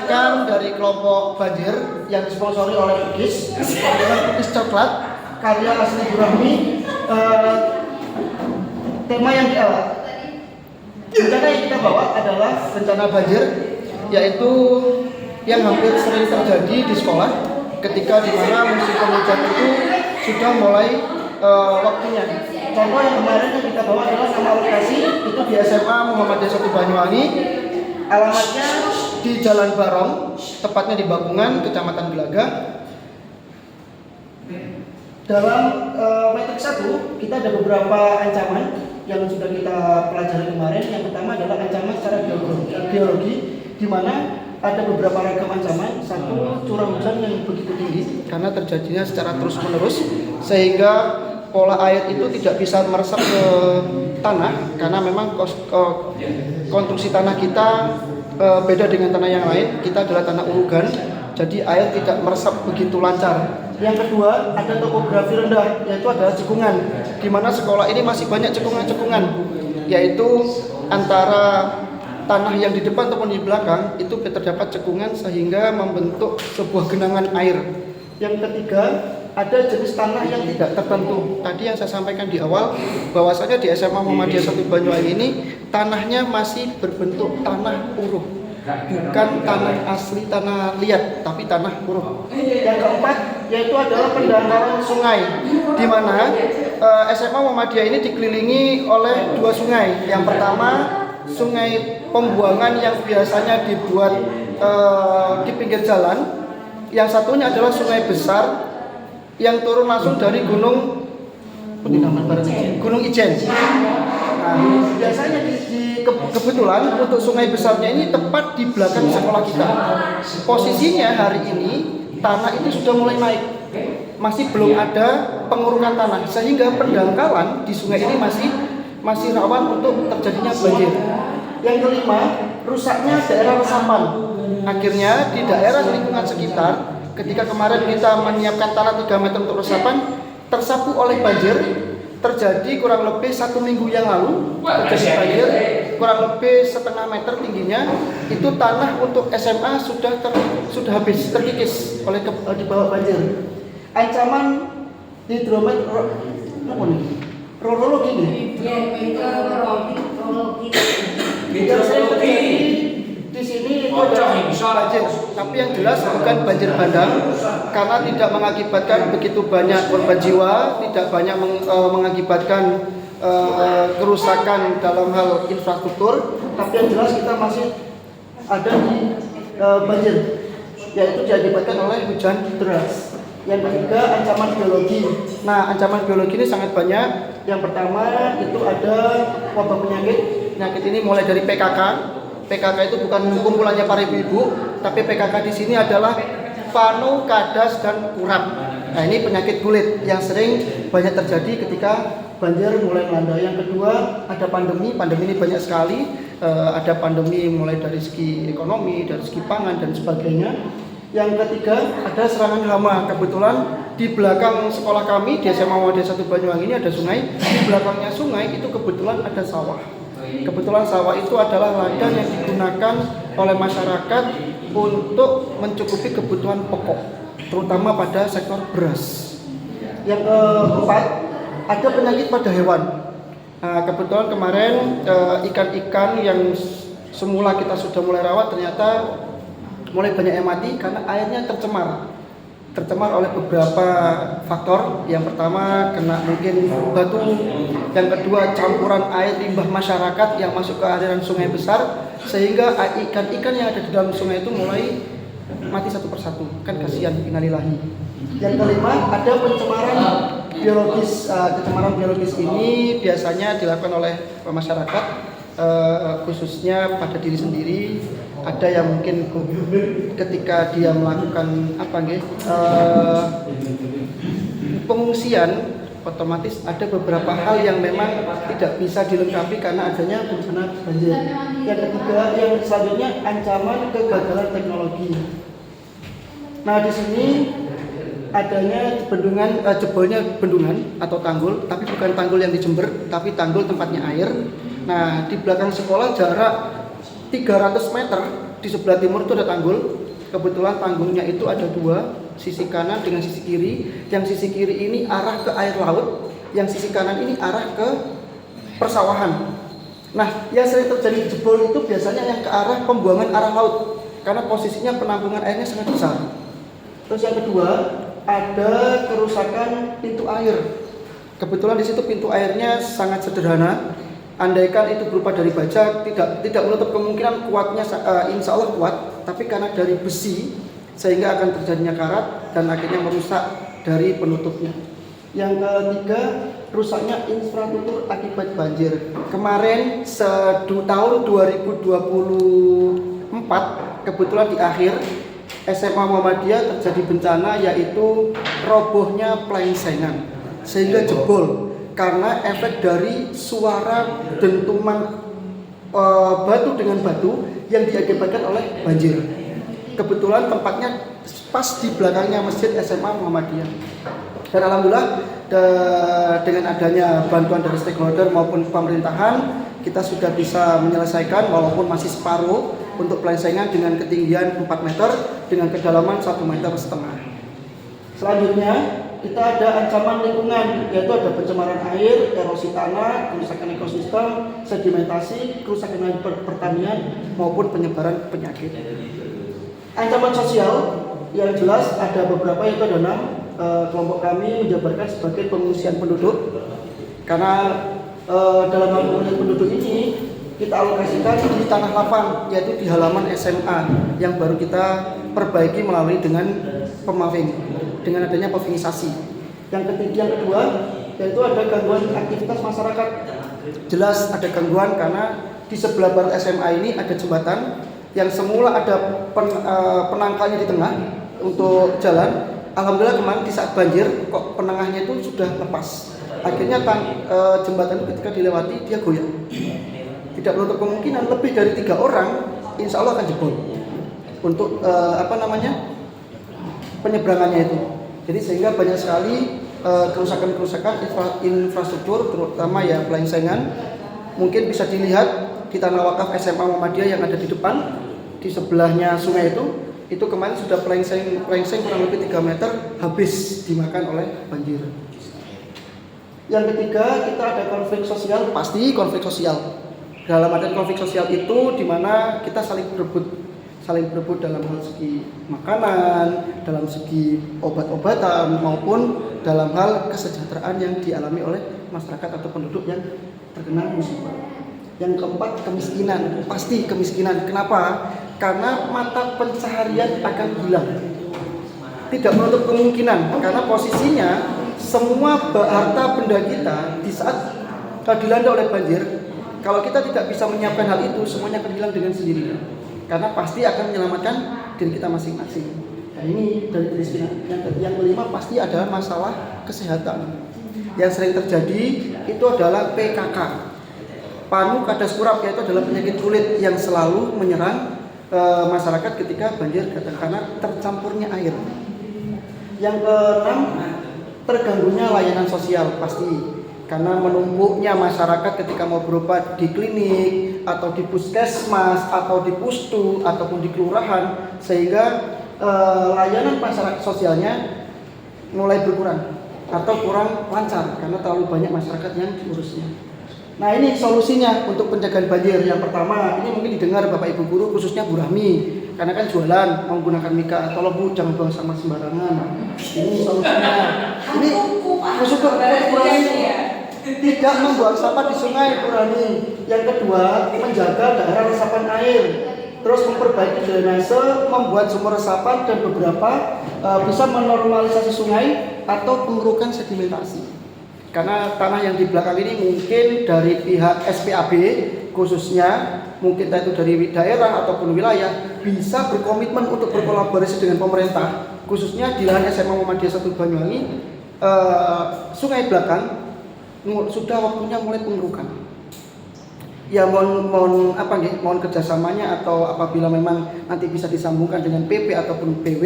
rekan dari kelompok banjir yang disponsori oleh Bugis dengan Bugis Coklat karya asli Burahmi. Tema yang bencana yang kita bawa adalah bencana banjir, yaitu yang hampir sering terjadi di sekolah ketika di mana musim penghujan itu sudah mulai waktunya. Contoh yang kemarin yang kita bawa adalah nama lokasi itu di SMA Muhammadiyah 1 Banyuwangi. Alamatnya di Jalan Barong, tepatnya di Bakungan, Kecamatan Gelaga. Dalam metrik 1 kita ada beberapa ancaman yang sudah kita pelajari kemarin. Yang pertama adalah ancaman secara geologi, di mana ada beberapa ragam ancaman. Satu, curah hujan yang begitu tinggi karena terjadinya secara terus-menerus sehingga pola air itu tidak bisa meresap ke tanah karena memang konstruksi tanah kita beda dengan tanah yang lain. Kita adalah tanah urugan, jadi air tidak meresap begitu lancar. Yang kedua, ada topografi rendah, yaitu adalah cekungan, di mana sekolah ini masih banyak cekungan-cekungan, yaitu antara tanah yang di depan ataupun di belakang itu terdapat cekungan sehingga membentuk sebuah genangan air. Yang ketiga, ada jenis tanah yang tidak tertentu. Tadi yang saya sampaikan di awal, bahwasanya di SMA Muhammadiyah 1 Banyuwangi ini tanahnya masih berbentuk tanah uruh, bukan tanah asli, tanah liat, tapi tanah uruh. Yang keempat, yaitu adalah pendangkalan sungai, di mana SMA Muhammadiyah ini dikelilingi oleh 2 sungai. Yang pertama, sungai pembuangan yang biasanya dibuat di pinggir jalan. Yang satunya adalah sungai besar yang turun langsung dari Gunung Ijen. Nah, biasanya kebetulan untuk sungai besarnya ini tepat di belakang sekolah kita. Posisinya hari ini tanah itu sudah mulai naik, masih belum ada pengurukan tanah, sehingga pendangkalan di sungai ini masih rawan untuk terjadinya banjir. Yang kelima, rusaknya daerah resapan. Akhirnya di daerah lingkungan sekitar, ketika kemarin kita menyiapkan tanah 3 meter untuk resapan, tersapu oleh banjir. Terjadi kurang lebih 1 minggu yang lalu terjadi banjir, kurang lebih setengah meter tingginya. Itu tanah untuk SMA sudah habis terkikis oleh di bawah banjir. Ancaman hidrometeorologi nih. Yang sering terjadi di sini itu adalah banjir, tapi yang jelas bukan banjir bandang karena tidak mengakibatkan begitu banyak korban jiwa, tidak banyak mengakibatkan kerusakan dalam hal infrastruktur, tapi yang jelas kita masih ada di banjir, yaitu diakibatkan oleh hujan deras. Yang ketiga, ancaman biologi. Nah, ancaman biologi ini sangat banyak. Yang pertama itu ada wabah penyakit. Penyakit ini mulai dari PKK. PKK itu bukan kumpulannya para ibu-ibu, tapi PKK di sini adalah panu, kadas, dan kurap. Nah, ini penyakit kulit yang sering banyak terjadi ketika banjir mulai melanda. Yang kedua, ada pandemi. Pandemi ini banyak sekali. Ada pandemi mulai dari segi ekonomi, dari segi pangan, dan sebagainya. Yang ketiga, ada serangan hama. Kebetulan di belakang sekolah kami di SMA Muhammadiyah 1 Banyuwangi ini ada sungai. Di belakangnya sungai itu kebetulan ada sawah. Kebetulan sawah itu adalah ladang yang digunakan oleh masyarakat untuk mencukupi kebutuhan pokok, terutama pada sektor beras. Yang keempat, ada penyakit pada hewan. Nah, kebetulan kemarin ikan-ikan yang semula kita sudah mulai rawat ternyata mulai banyak yang mati karena airnya tercemar oleh beberapa faktor. Yang pertama, kena mungkin batu. Yang kedua, campuran air limbah masyarakat yang masuk ke aliran sungai besar, sehingga ikan-ikan yang ada di dalam sungai itu mulai mati satu persatu. Kan kasihan, innalillahi. Yang kelima, ada pencemaran biologis. Pencemaran biologis ini biasanya dilakukan oleh masyarakat, khususnya pada diri sendiri. Ada yang mungkin ketika dia melakukan pengungsian, otomatis ada beberapa hal yang memang tidak bisa dilengkapi karena adanya bencana banjir. Yang ketiga, yang selanjutnya ancaman kegagalan teknologi. Nah, di sini adanya jebolnya bendungan atau tanggul, tapi bukan tanggul yang di Jember, tapi tanggul tempatnya air. Nah, di belakang sekolah jarak 300 meter di sebelah timur itu ada tanggul. Kebetulan tanggulnya itu ada 2, sisi kanan dengan sisi kiri. Yang sisi kiri ini arah ke air laut, yang sisi kanan ini arah ke persawahan. Nah, yang sering terjadi jebol itu biasanya yang ke arah pembuangan arah laut, karena posisinya penampungan airnya sangat besar. Terus yang kedua, ada kerusakan pintu air. Kebetulan di situ pintu airnya sangat sederhana. Andaikan itu berupa dari baja, tidak menutup kemungkinan kuatnya, insya Allah kuat, tapi karena dari besi sehingga akan terjadinya karat dan akhirnya merusak dari penutupnya. Yang ketiga, rusaknya infrastruktur akibat banjir. Kemarin tahun 2024, kebetulan di akhir SMA Muhammadiyah terjadi bencana, yaitu robohnya plengsengan sehingga jebol karena efek dari suara dentuman batu dengan batu yang diakibatkan oleh banjir. Kebetulan tempatnya pas di belakangnya masjid SMA Muhammadiyah. Dan alhamdulillah dengan adanya bantuan dari stakeholder maupun pemerintahan, kita sudah bisa menyelesaikan walaupun masih separuh untuk plengsengan dengan ketinggian 4 meter dengan kedalaman 1,5 meter. Selanjutnya kita ada ancaman lingkungan, yaitu ada pencemaran air, erosi tanah, kerusakan ekosistem, sedimentasi, kerusakan pertanian maupun penyebaran penyakit. Ancaman sosial yang jelas ada beberapa, yaitu ada 6. Kelompok kami menjabarkan sebagai pengungsian penduduk, karena dalam hal pengungsian penduduk ini kita alokasikan di tanah lapang, yaitu di halaman SMA yang baru kita perbaiki melalui dengan pemaving, dengan adanya pavingisasi. Yang kedua, yaitu ada gangguan aktivitas masyarakat. Jelas ada gangguan karena di sebelah barat SMA ini ada jembatan yang semula ada penangkalnya di tengah untuk jalan. Alhamdulillah kemarin di saat banjir kok penengahnya itu sudah lepas. Akhirnya jembatan itu ketika dilewati dia goyah. Tidak menutup kemungkinan lebih dari 3 orang insya Allah akan jebol untuk penyeberangannya itu. Jadi sehingga banyak sekali kerusakan infrastruktur, terutama ya plengsengan. Mungkin bisa dilihat di tanah wakaf SMA Muhammadiyah yang ada di depan, di sebelahnya sungai itu kemarin sudah plengseng kurang lebih 3 meter habis dimakan oleh banjir. Yang ketiga, kita ada konflik sosial, pasti konflik sosial. Dalam arti konflik sosial itu di mana kita saling berebut dalam hal segi makanan, dalam segi obat-obatan maupun dalam hal kesejahteraan yang dialami oleh masyarakat atau penduduk yang terkena musibah. Yang keempat, kemiskinan, pasti kemiskinan. Kenapa? Karena mata pencaharian akan hilang. Tidak menutup kemungkinan karena posisinya semua harta benda kita di saat dilanda oleh banjir, kalau kita tidak bisa menyiapkan hal itu, semuanya akan hilang dengan sendirinya. Karena pasti akan menyelamatkan diri kita masing-masing. Nah, ini dari kemiskinan. Yang kelima pasti adalah masalah kesehatan. Yang sering terjadi itu adalah PKK. Panu kadas kurap, yaitu adalah penyakit kulit yang selalu menyerang masyarakat ketika banjir datang karena tercampurnya air. Yang keenam, terganggunya layanan sosial pasti karena menumpuknya masyarakat ketika mau berobat di klinik atau di puskesmas atau di pustu ataupun di kelurahan, sehingga layanan masyarakat sosialnya mulai berkurang atau kurang lancar karena terlalu banyak masyarakat yang diurusnya. Nah, ini solusinya untuk pencegahan banjir. Yang pertama, ini mungkin didengar Bapak Ibu guru, khususnya Bu Rahmi, karena kan jualan menggunakan mika. Tolong Bu, jangan buang sampah sembarangan. Ini solusinya. Ini khusus untuk Bu Rahmi, tidak membuang sampah di sungai, Bu Rahmi. Yang kedua, menjaga daerah resapan air. Terus memperbaiki drainase, membuat sumur resapan, dan beberapa bisa menormalisasi sungai atau pengurukan sedimentasi. Karena tanah yang di belakang ini mungkin dari pihak SPAB khususnya, mungkin itu dari daerah ataupun wilayah, bisa berkomitmen untuk berkolaborasi dengan pemerintah, khususnya di lahan SMA Muhammadiyah 1 Banyuwangi, sungai belakang sudah waktunya mulai pengurukan. Ya mohon kerjasamanya, atau apabila memang nanti bisa disambungkan dengan PP ataupun PW,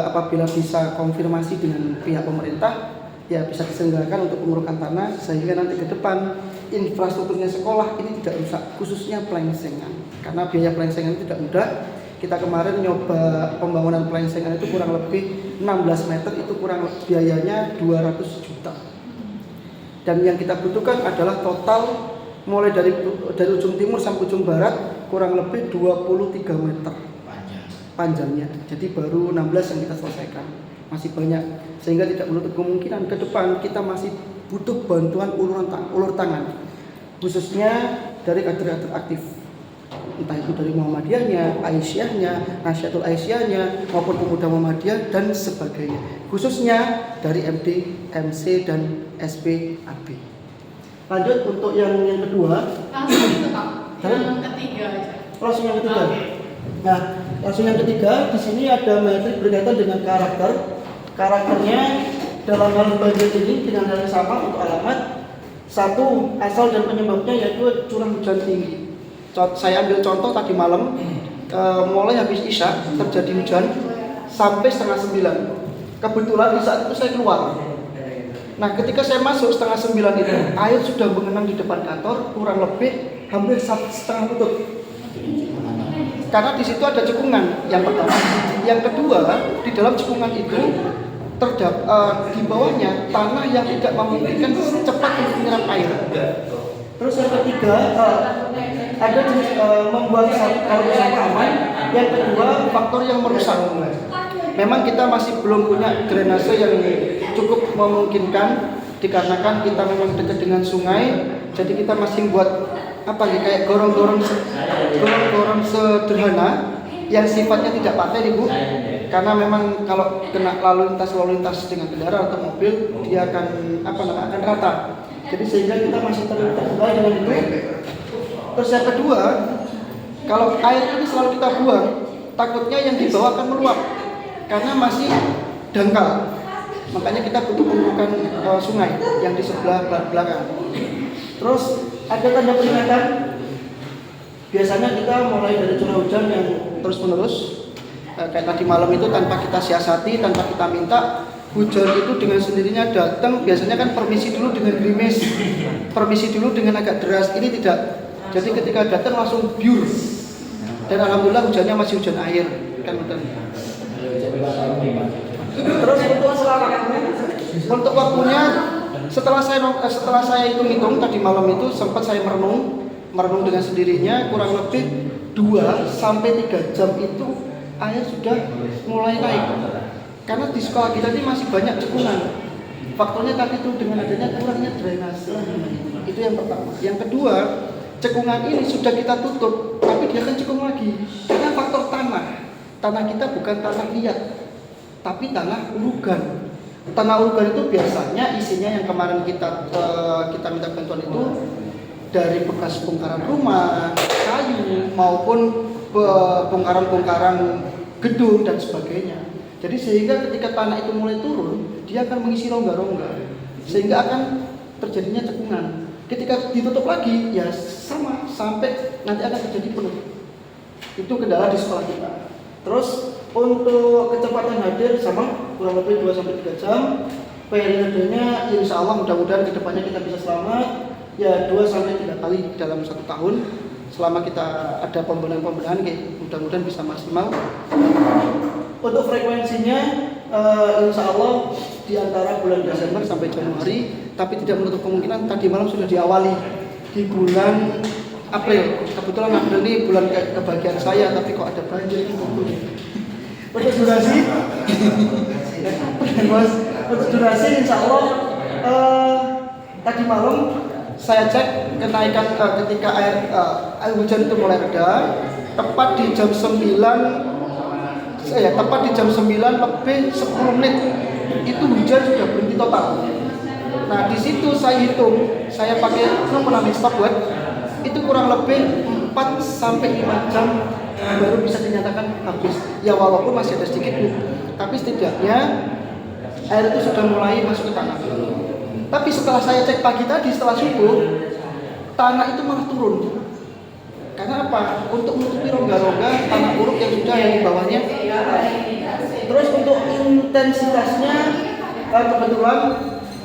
apabila bisa konfirmasi dengan pihak pemerintah, ya bisa diselenggarakan untuk pengurukan tanah, sehingga nanti ke depan infrastrukturnya sekolah ini tidak rusak, khususnya pelengsengan. Karena biaya pelengsengan itu tidak mudah. Kita kemarin nyoba pembangunan pelengsengan itu kurang lebih 16 meter, itu kurang biayanya 200 juta. Dan yang kita butuhkan adalah total mulai dari ujung timur sampai ujung barat kurang lebih 23 meter panjangnya. Jadi baru 16 yang kita selesaikan. Masih banyak, sehingga tidak menutup kemungkinan ke depan kita masih butuh bantuan ulur tangan, khususnya dari kader-kader aktif, entah itu dari Muhammadiyahnya, Aisyahnya, Nasyidul Aisyahnya, maupun pemuda Muhammadiyah dan sebagainya, khususnya dari MD, MC dan SPAB. Lanjut untuk yang kedua. Langsung itu Pak. Yang ketiga aja. Langsung yang ketiga. Okay. Nah, langsung yang ketiga, di sini ada materi berkaitan dengan karakter. Karakternya dalam hal banjir ini dengan hal yang sama untuk alamat. Satu, asal dan penyebabnya yaitu curah hujan tinggi. Saya ambil contoh tadi malam, mulai habis Isya terjadi hujan sampai 8:30. Kebetulan di saat itu saya keluar. Nah, ketika saya masuk 8:30 itu, air sudah mengenang di depan kantor, kurang lebih hampir setengah lutut. Karena di situ ada cekungan, yang pertama. Yang kedua, di dalam cekungan itu di bawahnya tanah yang tidak memungkinkan cepat untuk menyerap air. Terus yang ketiga, ada membuang kalau sampah aman. Yang kedua, faktor yang merusak. Memang kita masih belum punya drainase yang cukup memungkinkan, dikarenakan kita memang dekat dengan sungai. Jadi kita masih buat kayak gorong-gorong sederhana yang sifatnya tidak paten, Ibu. Karena memang kalau kena lalu lintas dengan kendaraan atau mobil, dia akan akan rata. Jadi sehingga kita masih terkendala dengan itu. Terus yang kedua, kalau air ini selalu kita buang, takutnya yang di bawah akan meluap karena masih dangkal. Makanya kita butuh pembukaan sungai yang di sebelah belakang. Terus ada tanda peringatan. Biasanya kita mulai dari curah hujan yang terus-menerus, kayak tadi malam itu tanpa kita siasati, tanpa kita minta, hujan itu dengan sendirinya datang. Biasanya kan permisi dulu dengan gerimis, permisi dulu dengan agak deras. Ini tidak. Jadi ketika datang langsung biur. Dan alhamdulillah hujannya masih hujan air, kan betul. Terus untuk waktunya, setelah saya hitung tadi malam itu sempat saya merenung dengan sendirinya, kurang lebih 2 sampai 3 jam itu air sudah mulai naik. Karena di sekolah kita ini masih banyak cekungan. Faktornya tadi itu dengan adanya kurangnya drainase. Itu yang pertama. Yang kedua, cekungan ini sudah kita tutup, tapi dia akan cekung lagi. Karena faktor tanah. Tanah kita bukan tanah liat, tapi tanah urugan. Tanah urugan itu biasanya isinya yang kemarin kita minta bantuan itu dari bekas bongkaran rumah, kayu, maupun bongkaran-bongkaran gedung dan sebagainya. Jadi sehingga ketika tanah itu mulai turun, dia akan mengisi rongga-rongga, sehingga akan terjadinya cekungan. Ketika ditutup lagi, ya sama sampai nanti akan terjadi penuh. Itu kendala di sekolah kita. Terus untuk kecepatan hadir sama kurang lebih 2 sampai 3 jam. Periodenya insya Allah mudah-mudahan kedepannya kita bisa selamat. Ya 2 sampai 3 kali dalam 1 tahun. Selama kita ada pembenahan, mudah-mudahan bisa maksimal. Untuk frekuensinya insya Allah di antara bulan Desember sampai Januari, tapi tidak menutup kemungkinan tadi malam sudah diawali di bulan April. Kebetulan April ini bulan kebahagiaan saya, tapi kok ada banjir ini. Untuk durasi insya Allah tadi malam saya cek kenaikan ketika air hujan itu mulai reda, tepat di jam 9 lebih 10 menit itu hujan sudah berhenti total. Nah di situ saya hitung, saya pakai stopwatch, itu kurang lebih 4 sampai 5 jam baru bisa dinyatakan habis. Ya walaupun masih ada sedikit, tapi setidaknya air itu sudah mulai masuk ke tanah. Tapi setelah saya cek pagi tadi setelah subuh, tanah itu malah turun. Karena apa? Untuk menutupi rongga-rongga tanah uruk yang sudah yang di bawahnya. Terus untuk intensitasnya kebetulan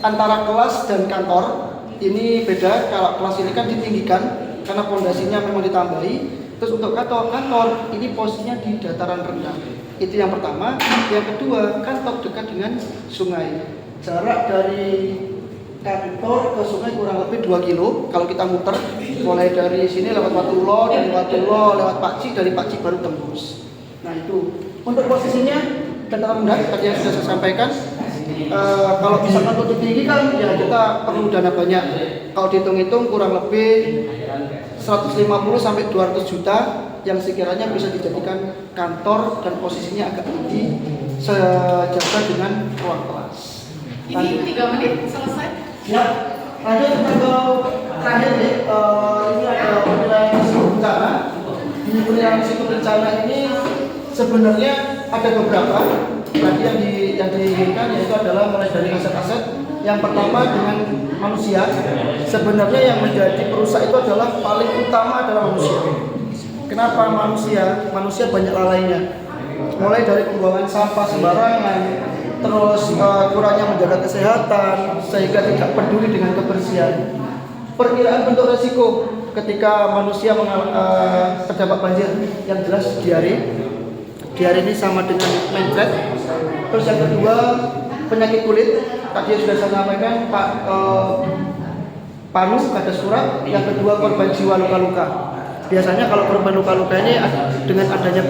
antara kelas dan kantor ini beda. Kalau kelas ini kan ditinggikan karena pondasinya memang ditambahi. Terus untuk kantor ini posisinya di dataran rendah. Itu yang pertama. Yang kedua, kantor dekat dengan sungai. Jarak dari kantor ke sungai kurang lebih 2 kilo. Kalau kita muter, mulai dari sini lewat Watulo, dari Watulo lewat Pakcik, dari Pakcik baru tembus. Nah itu. Untuk posisinya dataran rendah tadi yang sudah saya sampaikan. Kalau misalkan untuk tinggi kan ya kita perlu dana banyak. Kalau dihitung-hitung kurang lebih 150 sampai 200 juta yang sekiranya bisa dijadikan kantor dan posisinya agak tinggi sejajar dengan ruang kelas. Ini 3 menit selesai. Ya, lanjut ke terakhir nih. Ini ada penilaian risiko bencana. Di penilaian risiko bencana ini sebenarnya ada beberapa. Tadi yang diinginkan yaitu adalah mulai dari aset-aset. Yang pertama dengan manusia. Sebenarnya yang menjadi perusak itu adalah paling utama adalah manusia. Kenapa manusia? Manusia banyak lalainya. Mulai dari pembuangan sampah sembarangan, terus kurangnya menjaga kesehatan, sehingga tidak peduli dengan kebersihan. Perkiraan bentuk resiko ketika manusia terdampak banjir yang jelas diare. Diare ini sama dengan mencret. Terus yang kedua penyakit kulit. Tadi sudah saya sampaikan Pak Panu ada surat. Yang kedua korban jiwa luka-luka. Biasanya kalau korban luka-luka ini dengan adanya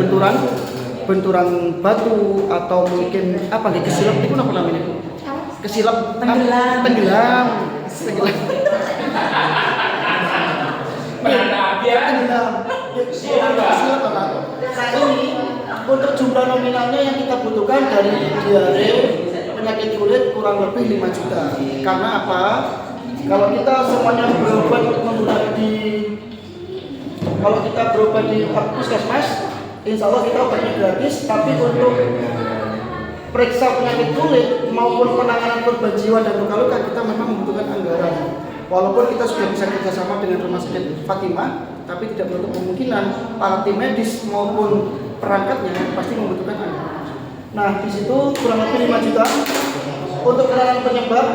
benturan batu atau mungkin apa nih kesilap itu apa namanya itu? Kesilap tenggelam. Ini untuk jumlah nominalnya yang kita butuhkan dari diare penyakit kulit kurang lebih 5 juta. Karena apa? Kalau kita semuanya berobat menggunakan kalau kita berobat di puskesmas, insya Allah kita obatnya gratis. Tapi untuk periksa penyakit kulit maupun penanganan korban jiwa dan luka-luka kita memang membutuhkan anggaran. Walaupun kita sudah bisa kerjasama dengan Rumah Sakit Fatimah, tapi tidak menutup kemungkinan para tim medis maupun perangkatnya pasti membutuhkan anggaran. Nah, di situ kurang lebih 5 juta. Untuk penanganan penyebab,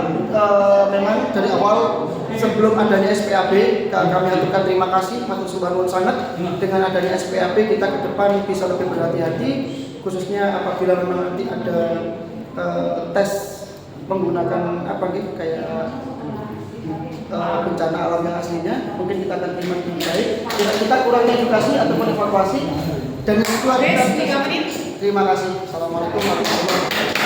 memang dari awal sebelum adanya SPAB, kami aturkan terima kasih, matur suwun sangat. Dengan adanya SPAB kita ke depan bisa lebih berhati-hati, khususnya apabila memang nanti ada tes menggunakan apa gitu kayak bencana alam yang aslinya, mungkin kita akan terima dengan baik. Kita kurang edukasi ataupun evakuasi. Dan itu aja. Terima kasih. Terima kasih. Assalamualaikum warahmatullahi wabarakatuh.